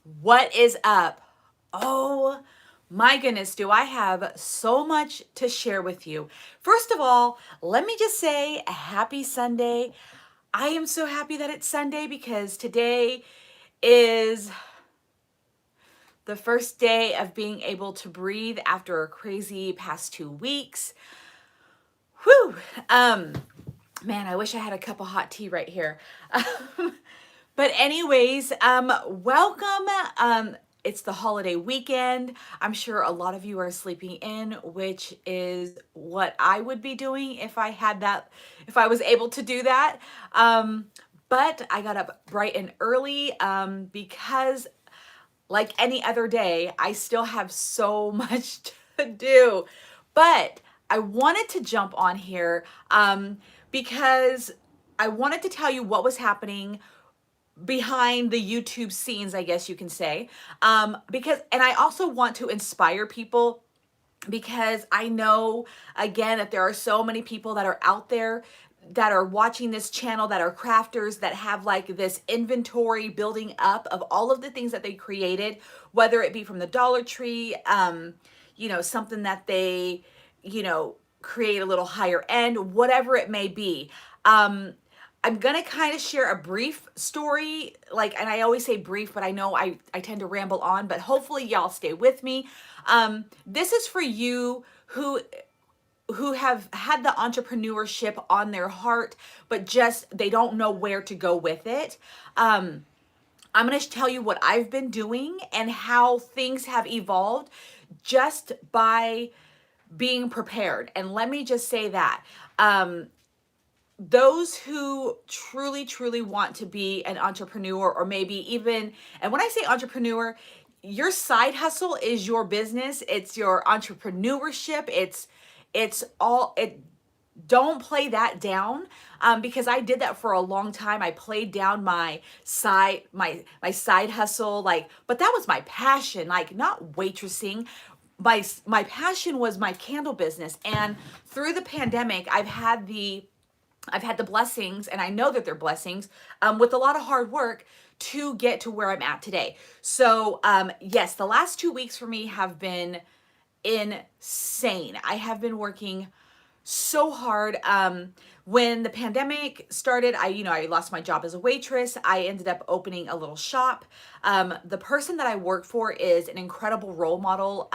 What is up? Oh my goodness, do I have so much to share with you. First of all, let me just say a happy Sunday. I am so happy that it's Sunday because today is the first day of being able to breathe after a crazy past 2 weeks. Whew. Man, I wish I had a cup of hot tea right here. But anyways, welcome. It's the holiday weekend. I'm sure a lot of you are sleeping in, which is what I would be doing if I had that, if I was able to do that. But I got up bright and early because like any other day, I still have so much to do. But I wanted to jump on here because I wanted to tell you what was happening behind the YouTube scenes, I guess you can say. And I also want to inspire people because I know, again, that there are so many people that are out there that are watching this channel that are crafters that have like this inventory building up of all of the things that they created, whether it be from the Dollar Tree, something that they, create a little higher end, whatever it may be. I'm gonna kind of share a brief story, and I always say brief, but I know I tend to ramble on, but hopefully y'all stay with me. This is for you who have had the entrepreneurship on their heart, but just they don't know where to go with it. I'm going to tell you what I've been doing and how things have evolved just by being prepared. And let me just say that those who truly, truly want to be an entrepreneur, or maybe even, and when I say entrepreneur, your side hustle is your business. It's your entrepreneurship. It's all it. Don't play that down, because I did that for a long time. I played down my side hustle, but that was my passion, not waitressing. My passion was my candle business, and through the pandemic, I've had the blessings, and I know that they're blessings, with a lot of hard work to get to where I'm at today. So, yes, the last 2 weeks for me have been insane. I have been working so hard. When the pandemic started, I lost my job as a waitress. I ended up opening a little shop. The person that I work for is an incredible role model.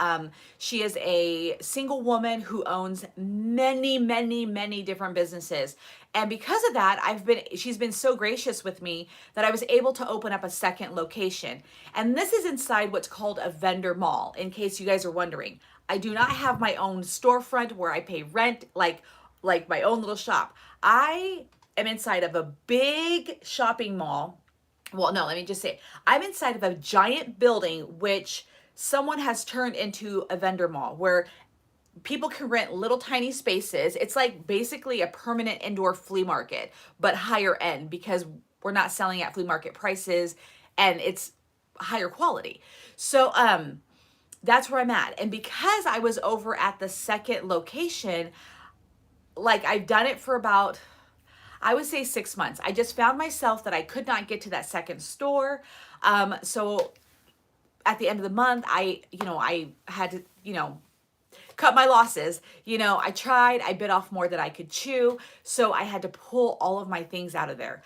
She is a single woman who owns many, many, many different businesses. And because of that, she's been so gracious with me that I was able to open up a second location. And this is inside what's called a vendor mall, in case you guys are wondering. I do not have my own storefront where I pay rent, like my own little shop. I am inside of a big shopping mall. Well, no, let me just say, I'm inside of a giant building which someone has turned into a vendor mall where people can rent little tiny spaces. It's like basically a permanent indoor flea market, but higher end, because we're not selling at flea market prices and it's higher quality. So, that's where I'm at. And because I was over at the second location, I've done it for about, I would say 6 months. I just found myself that I could not get to that second store. So at the end of the month, I had to, cut my losses. I bit off more than I could chew. So I had to pull all of my things out of there.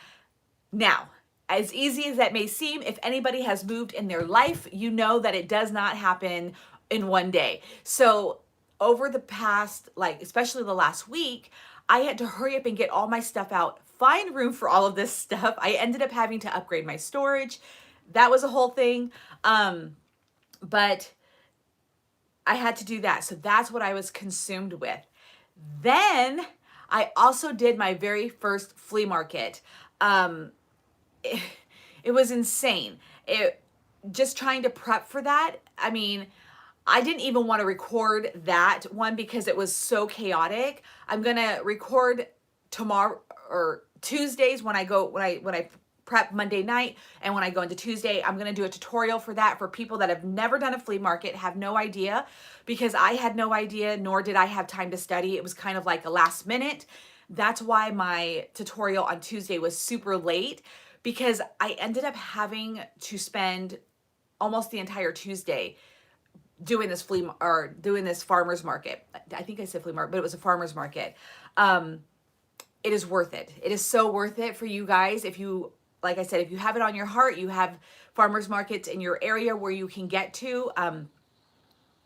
Now, as easy as that may seem, if anybody has moved in their life, you know that it does not happen in one day. So over the past, especially the last week, I had to hurry up and get all my stuff out, find room for all of this stuff. I ended up having to upgrade my storage. That was a whole thing. But I had to do that. So that's what I was consumed with. Then I also did my very first flea market. It was insane. Just trying to prep for that. I mean, I didn't even want to record that one because it was so chaotic. I'm going to record tomorrow or Tuesdays when I prep Monday night, and when I go into Tuesday, I'm going to do a tutorial for that for people that have never done a flea market, have no idea, because I had no idea, nor did I have time to study. It was kind of like a last minute. That's why my tutorial on Tuesday was super late, because I ended up having to spend almost the entire Tuesday doing this doing this farmer's market. I think I said flea market, but it was a farmer's market. It is worth it. It is so worth it for you guys. If you, like I said, if you have it on your heart, you have farmers markets in your area where you can get to.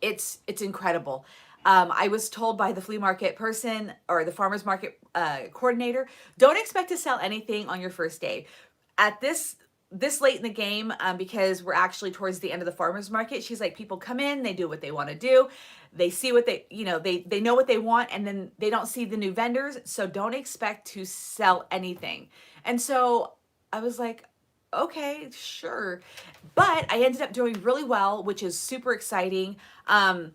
It's incredible. I was told by the flea market person or the farmers market coordinator, don't expect to sell anything on your first day. At this late in the game, because we're actually towards the end of the farmers market, she's like, people come in, they do what they want to do. They see what they, they know what they want, and then they don't see the new vendors. So don't expect to sell anything. And so I was like, okay, sure. But I ended up doing really well, which is super exciting. And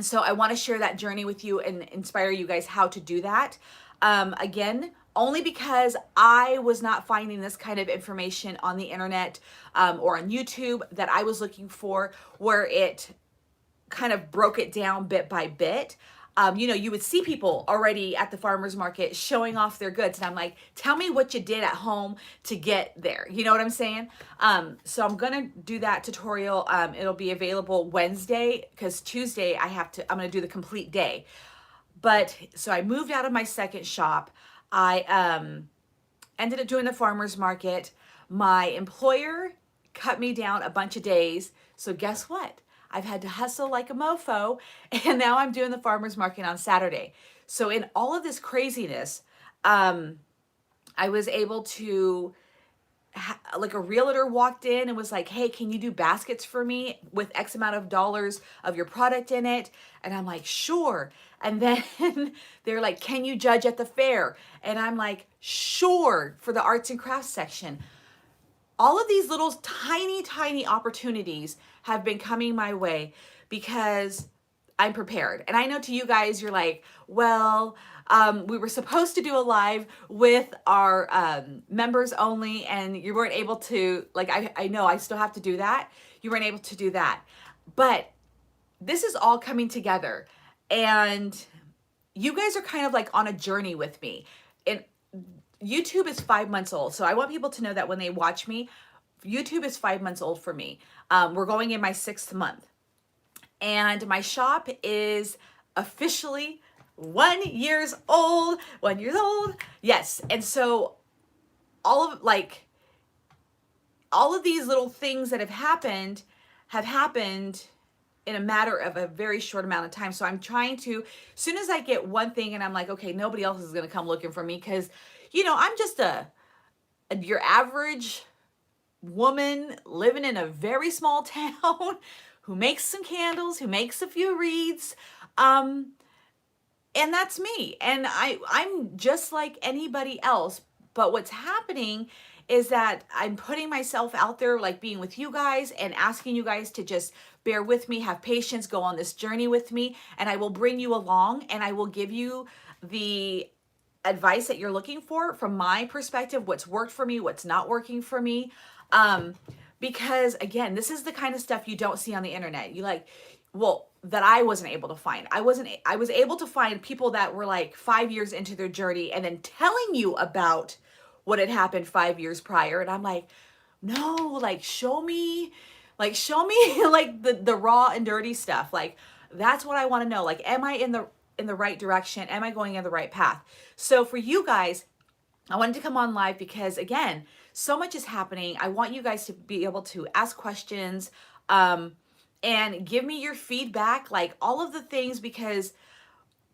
so I want to share that journey with you and inspire you guys how to do that. Again, only because I was not finding this kind of information on the internet or on YouTube that I was looking for, where it kind of broke it down bit by bit. You would see people already at the farmer's market showing off their goods. And I'm like, tell me what you did at home to get there. You know what I'm saying? So I'm going to do that tutorial. It'll be available Wednesday, because Tuesday I'm going to do the complete day. But so I moved out of my second shop. I ended up doing the farmer's market. My employer cut me down a bunch of days. So guess what? I've had to hustle like a mofo, and now I'm doing the farmer's market on Saturday. So in all of this craziness, I was able to, like, a realtor walked in and was like, hey, can you do baskets for me with X amount of dollars of your product in it? And I'm like, sure. And then they're like, can you judge at the fair? And I'm like, sure, for the arts and crafts section. All of these little tiny, tiny opportunities have been coming my way because I'm prepared. And I know to you guys, you're like, well, we were supposed to do a live with our members only, and you weren't able to, like, I know I still have to do that. You weren't able to do that. But this is all coming together. And you guys are kind of like on a journey with me. And YouTube is 5 months old. So I want people to know that when they watch me, YouTube is 5 months old for me. We're going in my 6th month. And my shop is officially 1 year old. 1 year old. Yes. And so all of these little things that have happened in a matter of a very short amount of time. So I'm trying to, as soon as I get one thing and I'm like, okay, nobody else is going to come looking for me, because I'm just your average woman living in a very small town who makes some candles, who makes a few wreaths. And that's me. And I'm just like anybody else. But what's happening is that I'm putting myself out there, like being with you guys and asking you guys to just bear with me, have patience, go on this journey with me, and I will bring you along, and I will give you the advice that you're looking for from my perspective, what's worked for me, what's not working for me. Because again, this is the kind of stuff you don't see on the internet. That I wasn't able to find. I was able to find people that were like 5 years into their journey and then telling you about what had happened 5 years prior. And I'm like, no, like show me like the raw and dirty stuff. Like, that's what I want to know. Like, am I in the right direction? Am I going in the right path? So for you guys, I wanted to come on live because, again, so much is happening. I want you guys to be able to ask questions and give me your feedback, like all of the things, because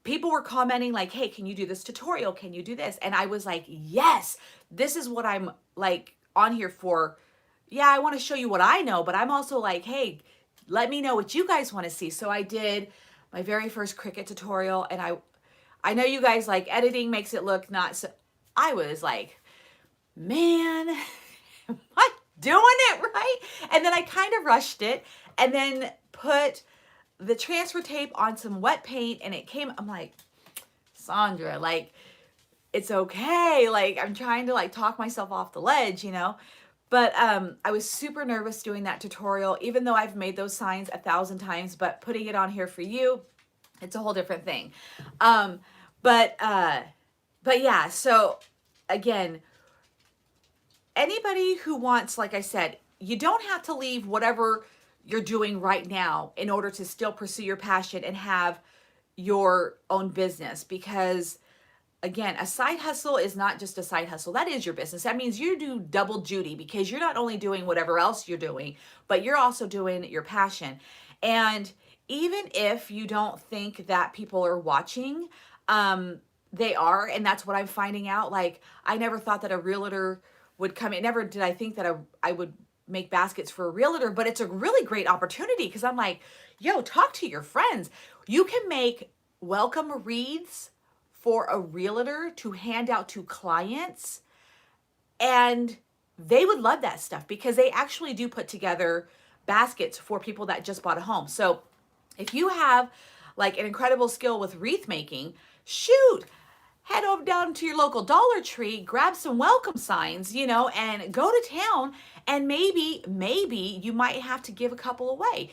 people were commenting like, hey, can you do this tutorial? Can you do this? And I was like, yes, this is what I'm like on here for. Yeah, I want to show you what I know, but I'm also like, hey, let me know what you guys want to see. So I did my very first Cricut tutorial, and I know you guys like editing makes it look not so. I was like, man, am I doing it right? And then I kind of rushed it and then put the transfer tape on some wet paint, and it came, I'm like, Sandra, like, it's okay. Like, I'm trying to like talk myself off the ledge, But I was super nervous doing that tutorial, even though I've made those signs 1,000 times, but putting it on here for you, it's a whole different thing. But yeah, so again, anybody who wants, like I said, you don't have to leave whatever you're doing right now in order to still pursue your passion and have your own business. Because again, a side hustle is not just a side hustle. That is your business. That means you do double duty, because you're not only doing whatever else you're doing, but you're also doing your passion. And even if you don't think that people are watching, they are. And that's what I'm finding out. Like, I never thought that a realtor would come in. Never did I think that I would make baskets for a realtor, but it's a really great opportunity, because I'm like, yo, talk to your friends. You can make welcome wreaths for a realtor to hand out to clients, and they would love that stuff, because they actually do put together baskets for people that just bought a home. So if you have like an incredible skill with wreath making, shoot, head over down to your local Dollar Tree, grab some welcome signs, and go to town. And maybe you might have to give a couple away,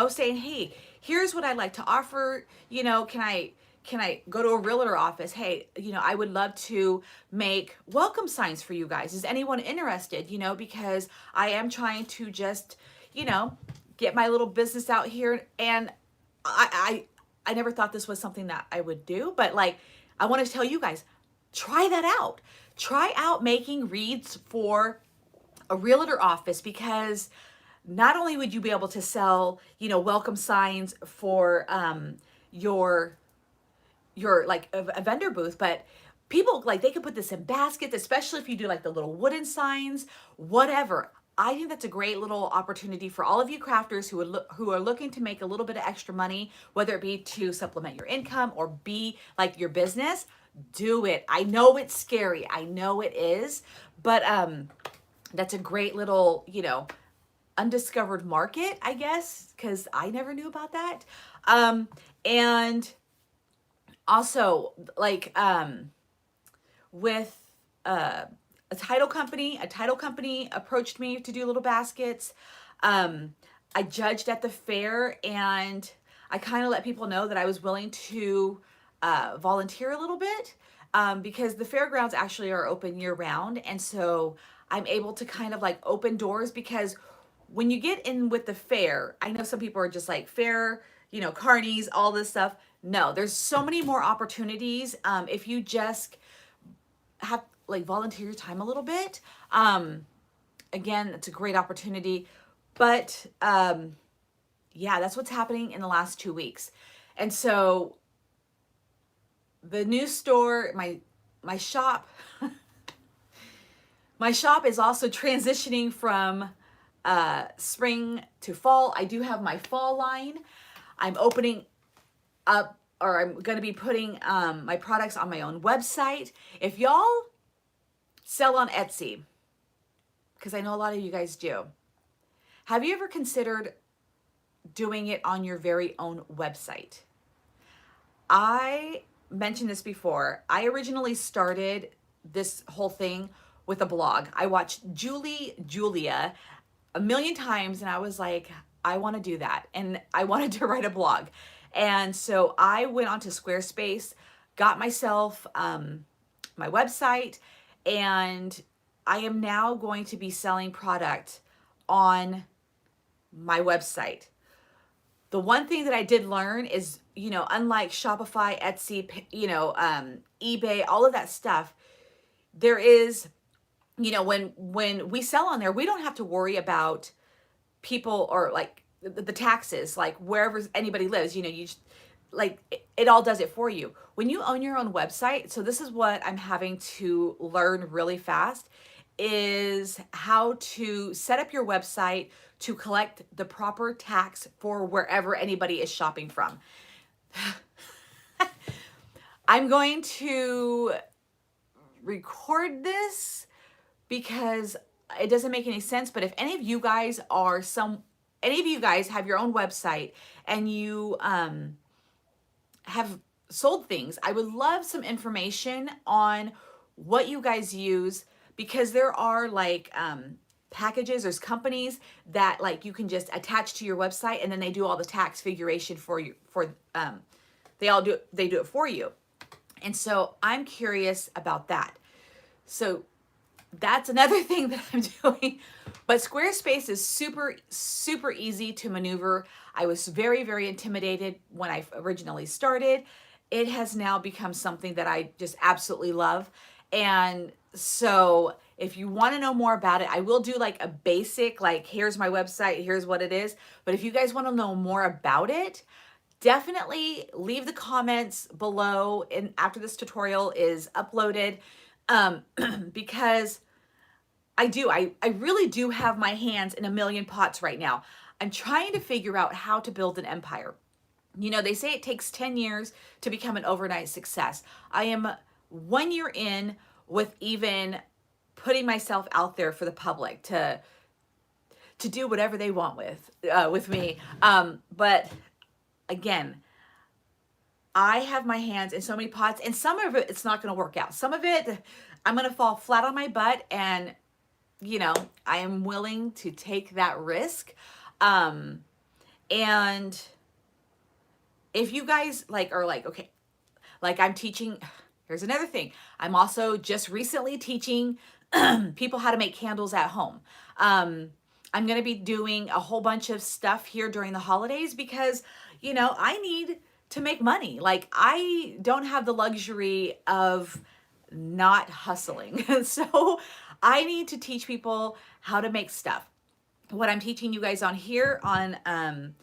saying, hey, here's what I'd like to offer. Can I go to a realtor office? Hey, I would love to make welcome signs for you guys. Is anyone interested? Because I am trying to just, get my little business out here. And I never thought this was something that I would do, but like, I want to tell you guys, try that out. Try out making wreaths for a realtor office, because not only would you be able to sell, welcome signs for your like a vendor booth, but people, like, they could put this in baskets, especially if you do like the little wooden signs, whatever. I think that's a great little opportunity for all of you crafters who are looking to make a little bit of extra money, whether it be to supplement your income or be like your business. Do it. I know it's scary. I know it is, but that's a great little, undiscovered market, I guess, because I never knew about that. And also, like, with a title company approached me to do little baskets. I judged at the fair, and I kind of let people know that I was willing to volunteer a little bit, because the fairgrounds actually are open year round. And so I'm able to kind of like open doors, because when you get in with the fair, I know some people are just like, fair, carnies, all this stuff. No, there's so many more opportunities if you just have like volunteer your time a little bit. Again, it's a great opportunity, but yeah, that's what's happening in the last 2 weeks. And so the new store, my shop, my shop is also transitioning from spring to fall. I do have my fall line. I'm opening up, or I'm going to be putting my products on my own website. If y'all sell on Etsy, because I know a lot of you guys do, have you ever considered doing it on your very own website? I mentioned this before. I originally started this whole thing with a blog. I watched Julia a million times, and I was like, I want to do that. And I wanted to write a blog. And so I went onto Squarespace, got myself my website, and I am now going to be selling product on my website. The one thing that I did learn is, unlike Shopify, Etsy, eBay, all of that stuff, there is, when we sell on there, we don't have to worry about people, or like the taxes, like wherever anybody lives, you just, like, it all does it for you. When you own your own website, so this is what I'm having to learn really fast, is how to set up your website to collect the proper tax for wherever anybody is shopping from. I'm going to record this because it doesn't make any sense, but if any of you guys have your own website and you have sold things, I would love some information on what you guys use, because there are like packages, there's companies that like you can just attach to your website, and then they do all the tax figuration for you, they do it for you. And so I'm curious about that. So that's another thing that I'm doing. But Squarespace is super, super easy to maneuver. I was very, very intimidated when I originally started. It has now become something that I just absolutely love. And so if you want to know more about it, I will do like a basic, like, here's my website, here's what it is. But if you guys want to know more about it, definitely leave the comments below and after this tutorial is uploaded, because I really do have my hands in a million pots right now. I'm trying to figure out how to build an empire. You know, they say it takes 10 years to become an overnight success. I am 1 year in with even putting myself out there for the public to do whatever they want with me. But again, I have my hands in so many pots, and some of it, it's not going to work out. Some of it, I'm going to fall flat on my butt, and you know, I am willing to take that risk. And if you guys like are like, okay, like I'm teaching, here's another thing. I'm also just recently teaching people how to make candles at home. I'm going to be doing a whole bunch of stuff here during the holidays because, you know, I need to make money. Like, I don't have the luxury of not hustling. So I need to teach people how to make stuff. What I'm teaching you guys on here on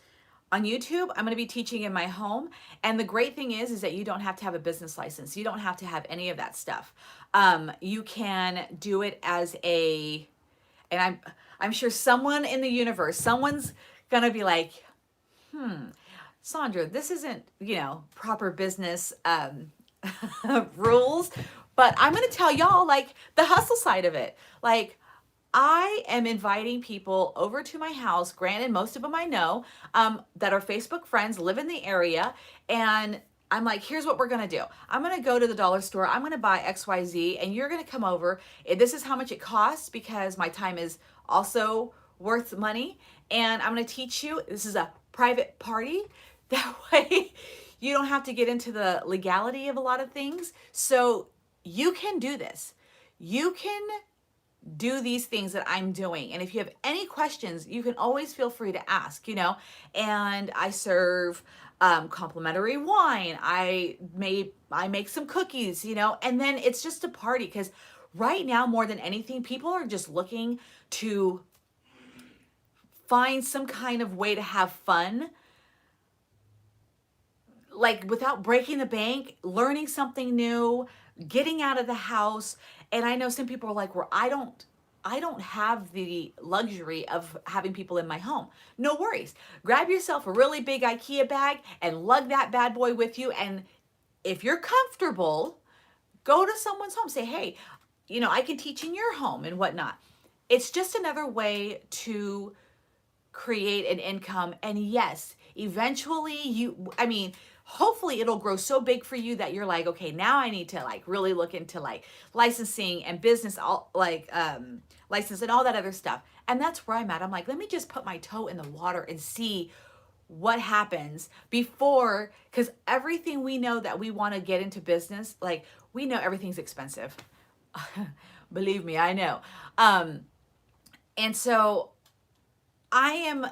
YouTube, I'm going to be teaching in my home. And the great thing is that you don't have to have a business license. You don't have to have any of that stuff. You can do it as a, and I'm sure someone in the universe, someone's going to be like, Sandra, this isn't, you know, proper business rules, but I'm going to tell y'all like the hustle side of it. Like, I am inviting people over to my house. Granted, most of them I know, that are Facebook friends, live in the area. And I'm like, here's what we're going to do. I'm going to go to the dollar store. I'm going to buy XYZ, and you're going to come over. And this is how much it costs because my time is also worth money. And I'm going to teach you. This is a private party. That way you don't have to get into the legality of a lot of things. So you can do this. You can do these things that I'm doing. And if you have any questions, you can always feel free to ask, you know. And I serve complimentary wine. I make some cookies, you know, and then it's just a party because right now, more than anything, people are just looking to find some kind of way to have fun, like without breaking the bank, learning something new, getting out of the house. And I know some people are like, well, I don't have the luxury of having people in my home. No worries. Grab yourself a really big IKEA bag and lug that bad boy with you. And if you're comfortable, go to someone's home. Say, hey, you know, I can teach in your home and whatnot. It's just another way to create an income. And yes, eventually hopefully it'll grow so big for you that you're like, okay, now I need to like really look into like licensing and business, all like license and all that other stuff. And that's where I'm at. I'm like, let me just put my toe in the water and see what happens before, because everything we know that we want to get into business, like we know everything's expensive. Believe me, I know. And so I'm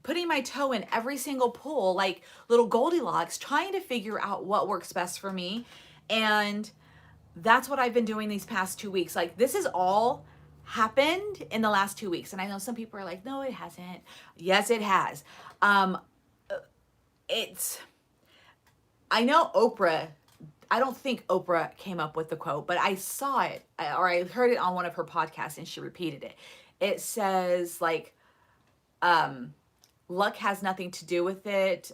putting my toe in every single pool, like little Goldilocks, trying to figure out what works best for me. And that's what I've been doing these past 2 weeks. Like, this has all happened in the last 2 weeks. And I know some people are like, no, it hasn't. Yes, it has. I know Oprah, I don't think Oprah came up with the quote, but I saw it or I heard it on one of her podcasts and she repeated it. It says like, luck has nothing to do with it.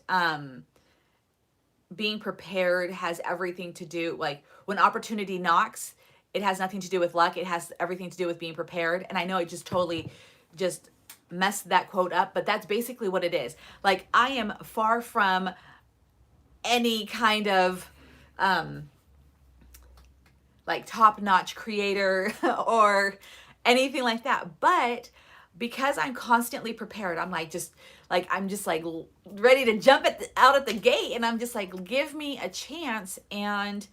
Being prepared has everything to do, like when opportunity knocks, it has nothing to do with luck. It has everything to do with being prepared. And I know I just totally just messed that quote up, but that's basically what it is. Like, I am far from any kind of like top-notch creator or anything like that. But because I'm constantly prepared, I'm just like ready to jump out at the gate. And I'm just like, give me a chance. And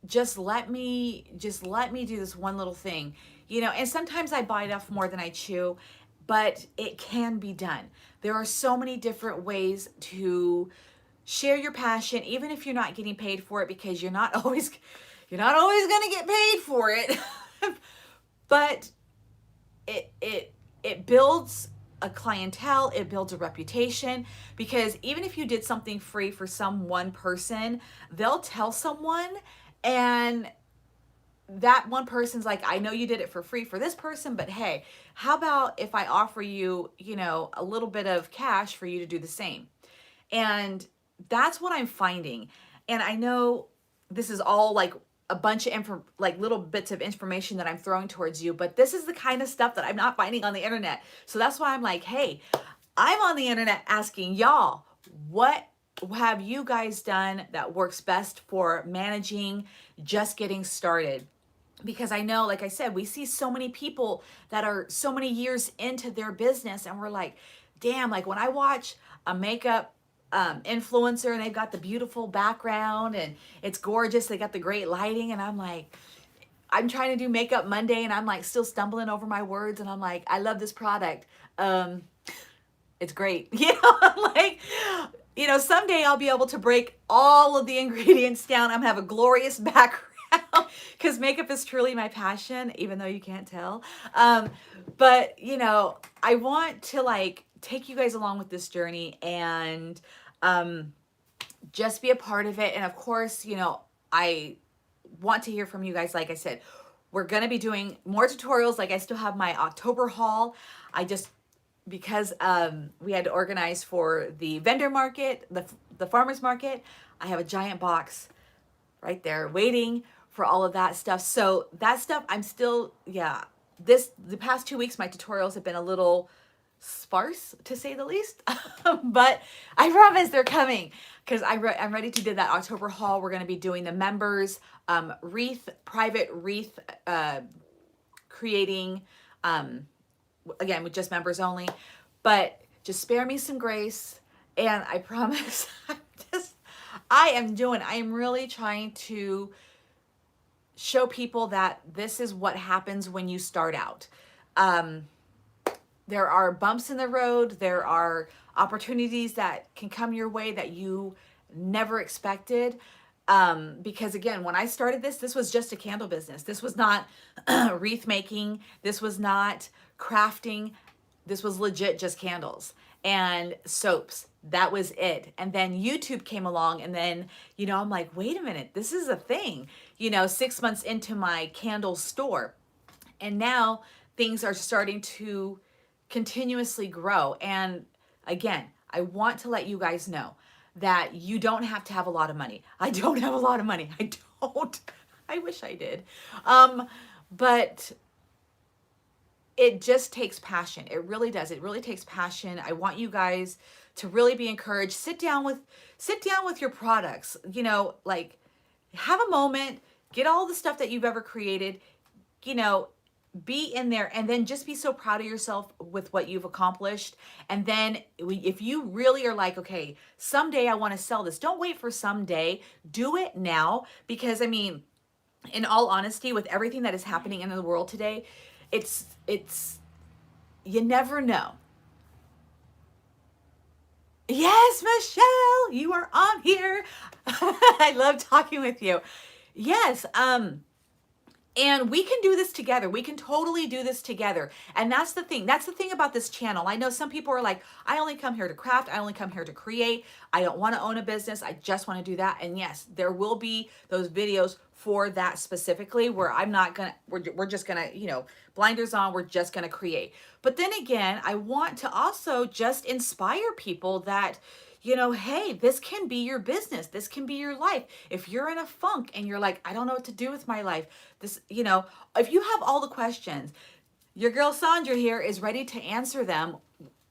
just let me do this one little thing, and sometimes I bite off more than I chew, but it can be done. There are so many different ways to share your passion, even if you're not getting paid for it, because you're not always going to get paid for it. But it builds a clientele, it builds a reputation, because even if you did something free for some one person, they'll tell someone, and that one person's like, I know you did it for free for this person, but hey, how about if I offer you, a little bit of cash for you to do the same? And that's what I'm finding. And I know this is all like a bunch of like little bits of information that I'm throwing towards you, but this is the kind of stuff that I'm not finding on the internet. So that's why I'm like, hey, I'm on the internet asking y'all, what have you guys done that works best for managing, just getting started? Because I know, like I said, we see so many people that are so many years into their business, and we're like, damn, like when I watch a makeup influencer and they've got the beautiful background and it's gorgeous, they got the great lighting, and I'm like, I'm trying to do makeup Monday and I'm like still stumbling over my words, and I'm like, I love this product. Um, it's great. I'm like, someday I'll be able to break all of the ingredients down. I'm gonna have a glorious background because makeup is truly my passion, even though you can't tell. But I want to like take you guys along with this journey and just be a part of it. And of course, I want to hear from you guys. Like I said, we're going to be doing more tutorials. Like I still have my October haul. I just, because we had to organize for the vendor market, the farmer's market, I have a giant box right there waiting for all of that stuff. So that stuff, I'm still, yeah, the past 2 weeks, my tutorials have been a little sparse, to say the least. But I promise they're coming, because I'm ready to do that October haul. We're going to be doing the members private wreath creating, again, with just members only. But just spare me some grace, and I promise I am really trying to show people that this is what happens when you start out. There are bumps in the road. There are opportunities that can come your way that you never expected. Because again, when I started this was just a candle business. This was not wreath making. This was not crafting. This was legit just candles and soaps. That was it. And then YouTube came along, and then, I'm like, wait a minute, this is a thing, 6 months into my candle store. And now things are starting to continuously grow. And again, I want to let you guys know that you don't have to have a lot of money. I don't have a lot of money. I don't. I wish I did. But it just takes passion. It really does. It really takes passion. I want you guys to really be encouraged. Sit down with your products. Like have a moment, get all the stuff that you've ever created, be in there, and then just be so proud of yourself with what you've accomplished. And then if you really are like, okay, someday I want to sell this, don't wait for someday. Do it now, because I mean, in all honesty, with everything that is happening in the world today, it's you never know. Yes, Michelle, you are on here. I love talking with you. Yes, and we can do this together. We can totally do this together. And that's the thing. That's the thing about this channel. I know some people are like, I only come here to craft. I only come here to create. I don't want to own a business. I just want to do that. And yes, there will be those videos for that specifically, where I'm not going to, we're just going to, blinders on, we're just going to create. But then again, I want to also just inspire people that, hey, this can be your business. This can be your life. If you're in a funk and you're like, I don't know what to do with my life, if you have all the questions, your girl Sandra here is ready to answer them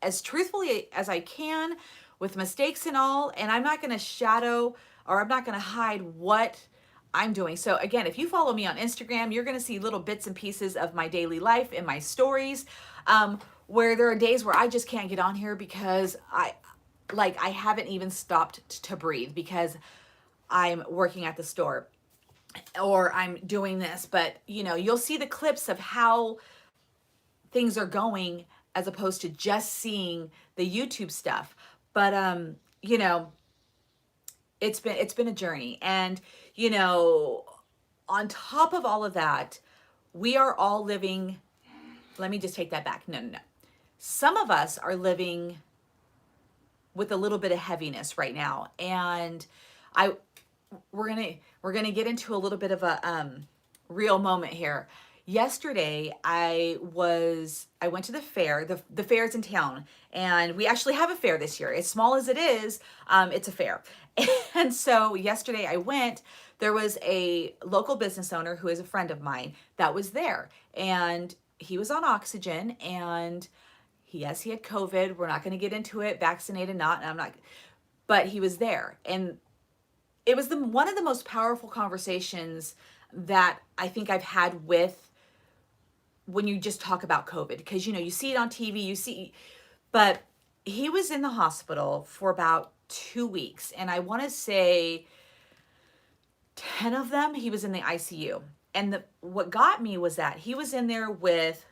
as truthfully as I can, with mistakes and all. And I'm not going to shadow, or I'm not going to hide what I'm doing. So again, if you follow me on Instagram, you're going to see little bits and pieces of my daily life in my stories, where there are days where I just can't get on here because I haven't even stopped to breathe because I'm working at the store. or I'm doing this, but you'll see the clips of how things are going as opposed to just seeing the YouTube stuff. But you know, it's been a journey. And you know, on top of all of that, we are all living, let me just take that back. No, no, no. Some of us are living with a little bit of heaviness right now. And I we're gonna get into a little bit of a real moment here. Yesterday, I went to the fair. The fair's in town, and we actually have a fair this year. As small as it is, it's a fair. And so yesterday I went. There was a local business owner who is a friend of mine that was there, and he was on oxygen, and yes, he had COVID. We're not going to get into it, vaccinated, not, and I'm not, but he was there, and it was the one of the most powerful conversations that I think I've had with, when you just talk about COVID, because you see it on TV, but he was in the hospital for about 2 weeks, and I want to say 10 of them he was in the ICU. And what got me was that he was in there with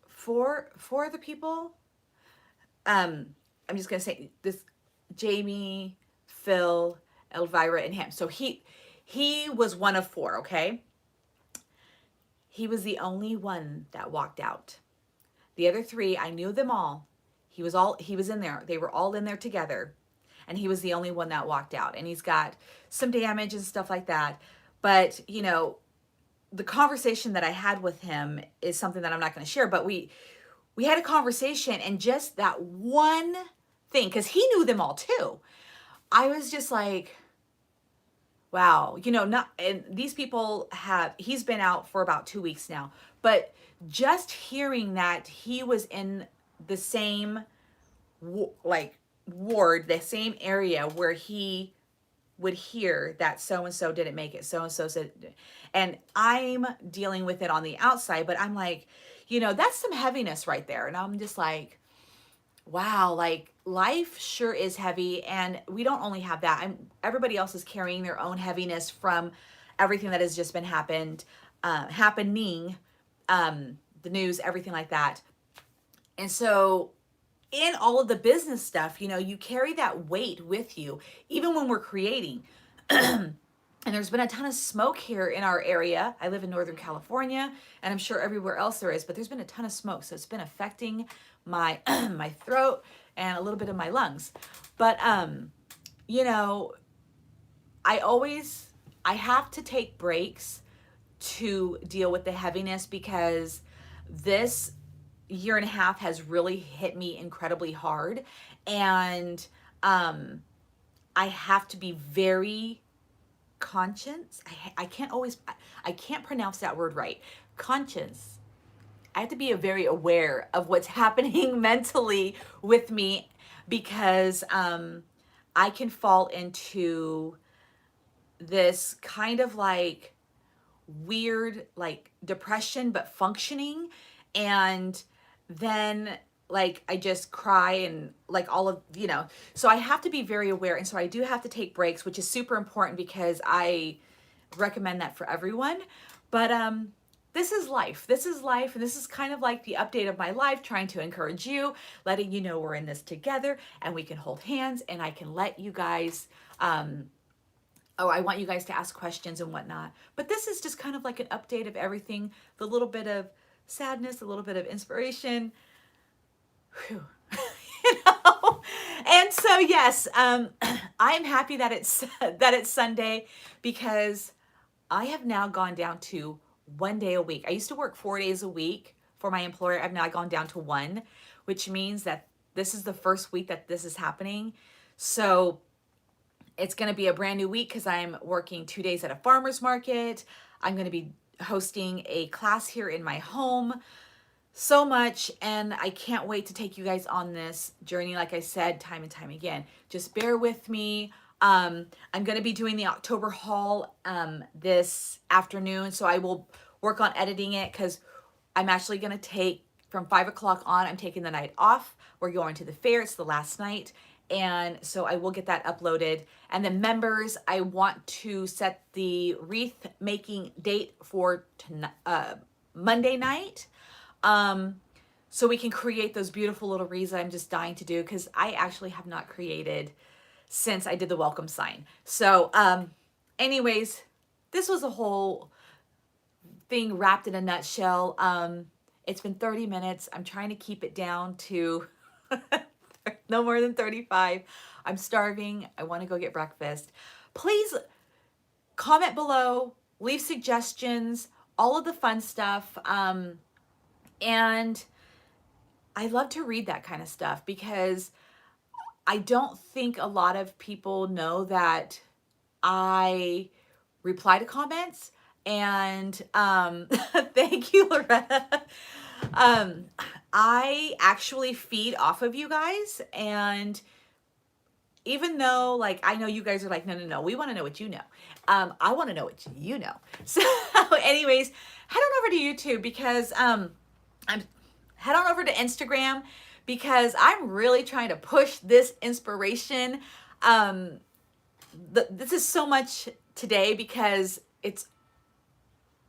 four other people. I'm just gonna say this: Jamie, Phil, Elvira, and him. So he was one of four. Okay, he was the only one that walked out. The other three, I knew them all. He was in there. They were all in there together, and he was the only one that walked out. And he's got some damage and stuff like that. But the conversation that I had with him is something that I'm not going to share. But we had a conversation, and just that one thing, because he knew them all too. I was just like, wow, not, and these people he's been out for about 2 weeks now, but just hearing that he was in the same, like, ward, the same area where he would hear that so and so didn't make it, so and so said, and I'm dealing with it on the outside, but I'm like, that's some heaviness right there. And I'm just like, wow, like, life sure is heavy, and we don't only have that. Everybody else is carrying their own heaviness from everything that has just been happening, the news, everything like that. And so in all of the business stuff, you carry that weight with you, even when we're creating. And there's been a ton of smoke here in our area. I live in Northern California, and I'm sure everywhere else there is, but there's been a ton of smoke. So it's been affecting my my throat and a little bit of my lungs. But you know, I have to take breaks to deal with the heaviness, because this year and a half has really hit me incredibly hard. And I have to be very conscious. I can't pronounce that word right. Conscious. I have to be very aware of what's happening mentally with me, because I can fall into this kind of like weird, like, depression but functioning, and then like I just cry, and like all of, so I have to be very aware. And so I do have to take breaks, which is super important, because I recommend that for everyone. But this is life. This is life. And this is kind of like the update of my life, trying to encourage you, letting you know we're in this together, and we can hold hands, and I can let you guys, I want you guys to ask questions and whatnot. But this is just kind of like an update of everything, the little bit of sadness, a little bit of inspiration. Whew. And so yes, I am happy that it's Sunday, because I have now gone down to 1 day a week. I used to work 4 days a week for my employer. I've now gone down to one, which means that this is the first week that this is happening. So it's going to be a brand new week, because I'm working 2 days at a farmer's market. I'm going to be hosting a class here in my home. So much, and I can't wait to take you guys on this journey. Like I said, time and time again, just bear with me. I'm going to be doing the October haul this afternoon, so I will work on editing it, because I'm actually going to take from 5 o'clock on. I'm taking the night off. We're going to the fair. It's the last night, And so I will get that uploaded. And then members, I want to set the wreath making date for Monday night. So we can create those beautiful little wreaths I'm just dying to do, because I actually have not created since I did the welcome sign. So anyways, this was a whole thing wrapped in a nutshell. It's been 30 minutes. I'm trying to keep it down to no more than 35. I'm starving. I want to go get breakfast. Please comment below, leave suggestions, all of the fun stuff. And I love to read that kind of stuff, because I don't think a lot of people know that I reply to comments. And thank you, Loretta. I actually feed off of you guys. And even though, like, I know you guys are like, no, no, no, we want to know what you know. I want to know what you know. So anyways, head on over to YouTube, because head on over to Instagram, because I'm really trying to push this inspiration. This is so much today, because it's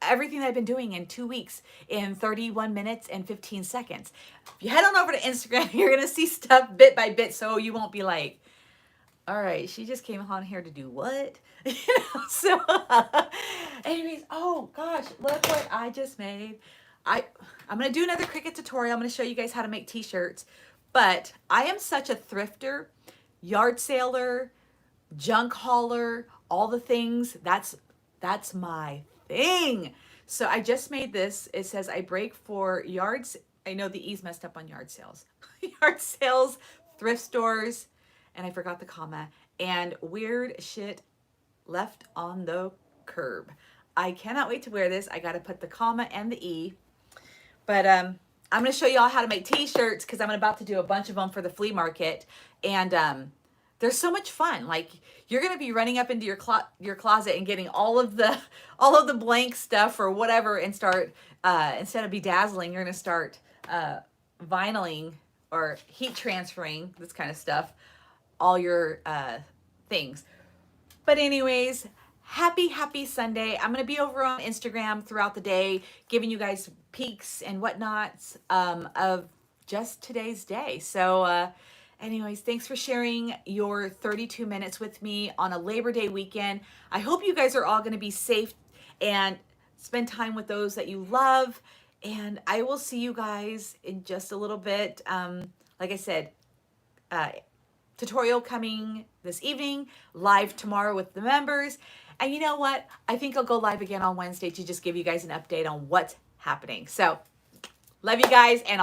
everything that I've been doing in 2 weeks in 31 minutes and 15 seconds. If you head on over to Instagram, you're going to see stuff bit by bit, so you won't be like, all right, she just came on here to do what? So anyways, oh gosh, look what I just made. I'm going to do another Cricut tutorial. I'm going to show you guys how to make t-shirts. But I am such a thrifter, yard saler, junk hauler, all the things. That's my thing. So I just made this. It says I break for yards. I know the E's messed up on yard sales. Yard sales, thrift stores, and I forgot the comma, and weird shit left on the curb. I cannot wait to wear this. I got to put the comma and the E. But I'm going to show you all how to make t-shirts, because I'm about to do a bunch of them for the flea market. And they're so much fun. Like, you're going to be running up into your closet and getting all of the blank stuff or whatever, and start instead of bedazzling, you're going to start vinyling or heat transferring, this kind of stuff, all your things. But anyways, happy Sunday. I'm going to be over on Instagram throughout the day, giving you guys peeks and whatnots of just today's day. So anyways, thanks for sharing your 32 minutes with me on a Labor Day weekend. I hope you guys are all going to be safe and spend time with those that you love. And I will see you guys in just a little bit. Like I said, tutorial coming this evening, live tomorrow with the members. And you know what? I think I'll go live again on Wednesday to just give you guys an update on what's happening. So love you guys, and I'll